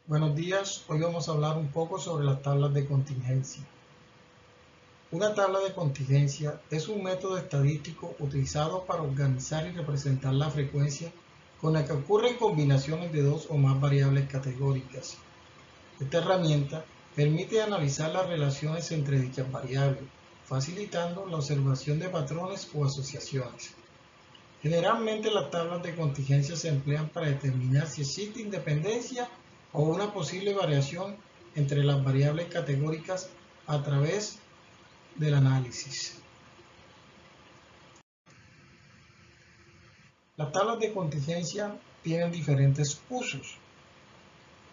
Buenos días, hoy vamos a hablar un poco sobre las tablas de contingencia. Una tabla de contingencia es un método estadístico utilizado para organizar y representar la frecuencia con la que ocurren combinaciones de dos o más variables categóricas. Esta herramienta permite analizar las relaciones entre dichas variables, facilitando la observación de patrones o asociaciones. Generalmente las tablas de contingencia se emplean para determinar si existe independencia o una posible variación entre las variables categóricas a través del análisis. Las tablas de contingencia tienen diferentes usos.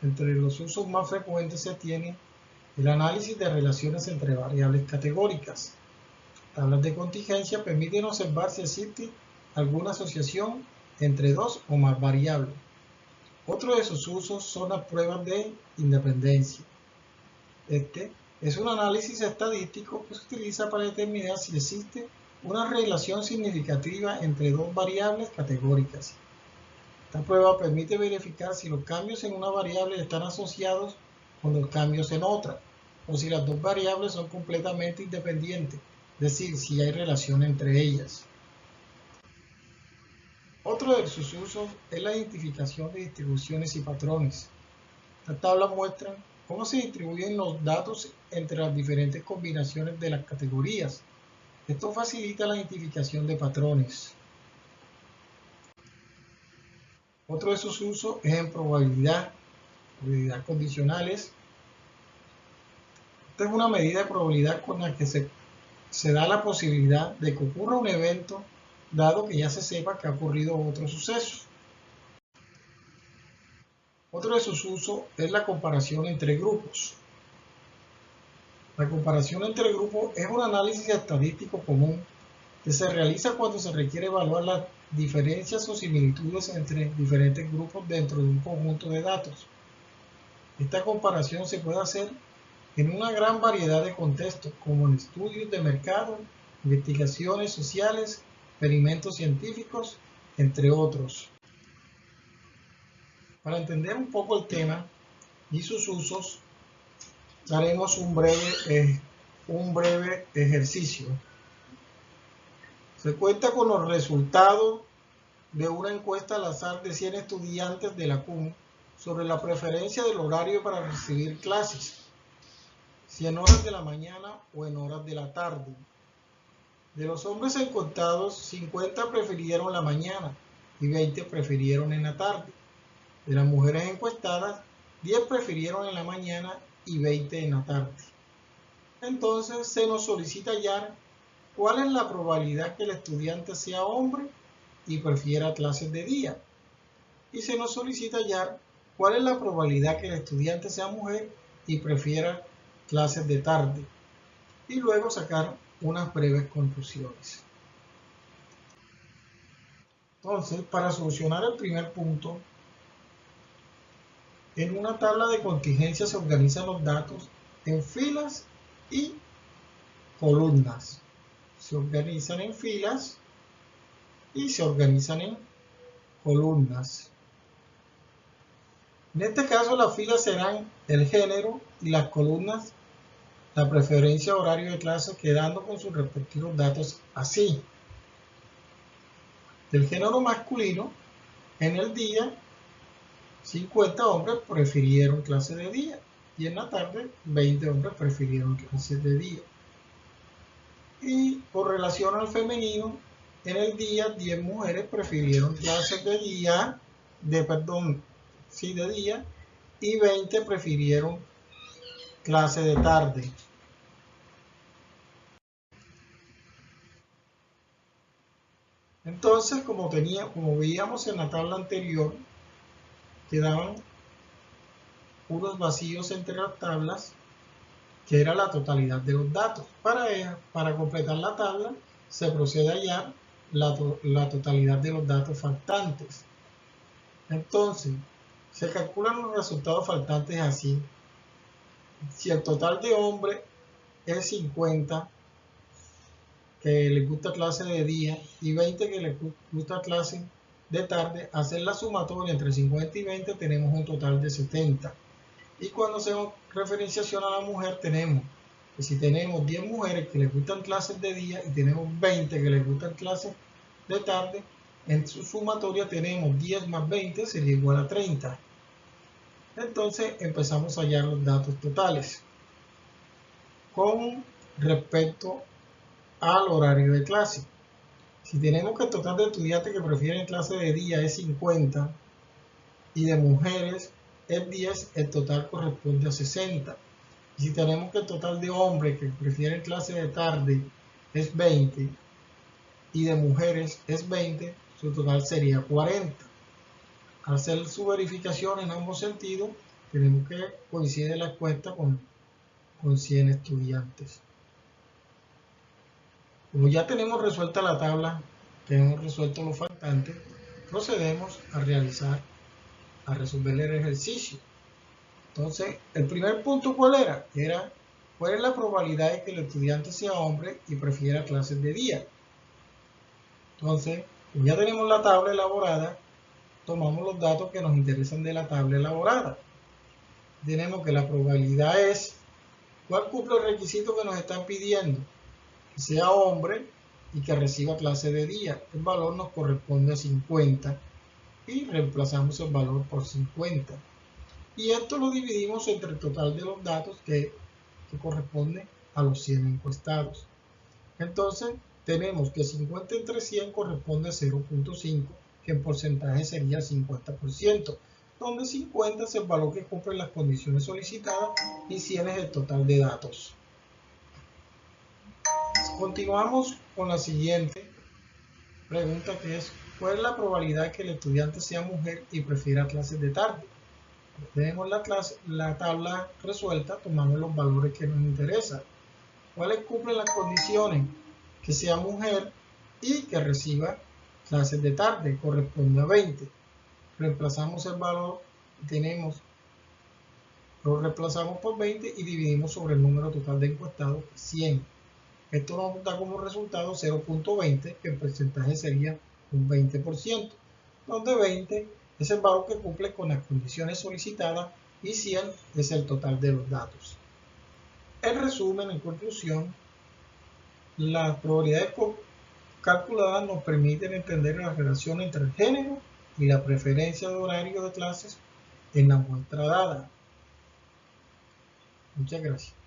Entre los usos más frecuentes se tiene el análisis de relaciones entre variables categóricas. Tablas de contingencia permiten observar si existe alguna asociación entre dos o más variables. Otro de sus usos son las pruebas de independencia. Este es un análisis estadístico que se utiliza para determinar si existe una relación significativa entre dos variables categóricas. Esta prueba permite verificar si los cambios en una variable están asociados con los cambios en otra, o si las dos variables son completamente independientes, es decir, si hay relación entre ellas. Otro de sus usos es la identificación de distribuciones y patrones. Esta tabla muestra cómo se distribuyen los datos entre las diferentes combinaciones de las categorías. Esto facilita la identificación de patrones. Otro de sus usos es en probabilidad condicionales. Esta es una medida de probabilidad con la que se da la posibilidad de que ocurra un evento dado que ya se sepa que ha ocurrido otro suceso. Otro de sus usos es la comparación entre grupos. La comparación entre grupos es un análisis estadístico común que se realiza cuando se requiere evaluar las diferencias o similitudes entre diferentes grupos dentro de un conjunto de datos. Esta comparación se puede hacer en una gran variedad de contextos, como en estudios de mercado, investigaciones sociales, experimentos científicos, entre otros. Para entender un poco el tema y sus usos, haremos un breve ejercicio. Se cuenta con los resultados de una encuesta al azar de 100 estudiantes de la CUN sobre la preferencia del horario para recibir clases, si en horas de la mañana o en horas de la tarde. De los hombres encuestados, 50 prefirieron la mañana y 20 prefirieron en la tarde. De las mujeres encuestadas, 10 prefirieron en la mañana y 20 en la tarde. Entonces se nos solicita hallar cuál es la probabilidad que el estudiante sea hombre y prefiera clases de día. Y se nos solicita hallar cuál es la probabilidad que el estudiante sea mujer y prefiera clases de tarde. Y luego sacar unas breves conclusiones. Entonces, para solucionar el primer punto, en una tabla de contingencia se organizan los datos en filas y columnas. Se organizan en filas y se organizan en columnas. En este caso, las filas serán el género y las columnas la preferencia horario de clase, quedando con sus respectivos datos así. Del género masculino, en el día, 50 hombres prefirieron clase de día y en la tarde 20 hombres prefirieron clases de día. Y por relación al femenino, en el día 10 mujeres prefirieron clases de día, de día, y 20 prefirieron clase de tarde. Entonces, como veíamos en la tabla anterior, quedaban unos vacíos entre las tablas, que era la totalidad de los datos. Para completar la tabla, se procede a hallar la totalidad de los datos faltantes. Entonces, se calculan los resultados faltantes así. Si el total de hombres es 50, que les gusta clase de día, y 20 que les gusta clase de tarde, hacer la sumatoria entre 50 y 20 tenemos un total de 70. Y cuando hacemos referenciación a la mujer, tenemos que si tenemos 10 mujeres que les gustan clases de día y tenemos 20 que les gustan clases de tarde, en su sumatoria tenemos 10 más 20 sería igual a 30. Entonces empezamos a hallar los datos totales con respecto al horario de clase. Si tenemos que el total de estudiantes que prefieren clase de día es 50 y de mujeres es 10, el total corresponde a 60. Y si tenemos que el total de hombres que prefieren clase de tarde es 20 y de mujeres es 20, su total sería 40. Al hacer su verificación en ambos sentidos, tenemos que coincide la encuesta con 100 estudiantes. Como ya tenemos resuelta la tabla, tenemos resuelto los faltantes, procedemos a resolver el ejercicio. Entonces, el primer punto, ¿cuál era? ¿Cuál es la probabilidad de que el estudiante sea hombre y prefiera clases de día? Entonces, como ya tenemos la tabla elaborada, tomamos los datos que nos interesan de la tabla elaborada. Tenemos que la probabilidad es, ¿cuál cumple el requisito que nos están pidiendo? Que sea hombre y que reciba clase de día. El valor nos corresponde a 50 y reemplazamos el valor por 50. Y esto lo dividimos entre el total de los datos que corresponde a los 100 encuestados. Entonces, tenemos que 50 entre 100 corresponde a 0.5, que en porcentaje sería 50%, donde 50 es el valor que cumple las condiciones solicitadas y 100 es el total de datos. Continuamos con la siguiente pregunta, que es ¿cuál es la probabilidad de que el estudiante sea mujer y prefiera clases de tarde? Tenemos la tabla resuelta, tomamos los valores que nos interesan. ¿Cuáles cumplen las condiciones? Que sea mujer y que reciba clases de tarde, corresponde a 20. Reemplazamos el valor, lo reemplazamos por 20 y dividimos sobre el número total de encuestados, 100. Esto nos da como resultado 0.20, que en porcentaje sería un 20%, donde 20 es el valor que cumple con las condiciones solicitadas y 100 es el total de los datos. En resumen, en conclusión, las probabilidades calculadas nos permiten entender la relación entre el género y la preferencia de horario de clases en la muestra dada. Muchas gracias.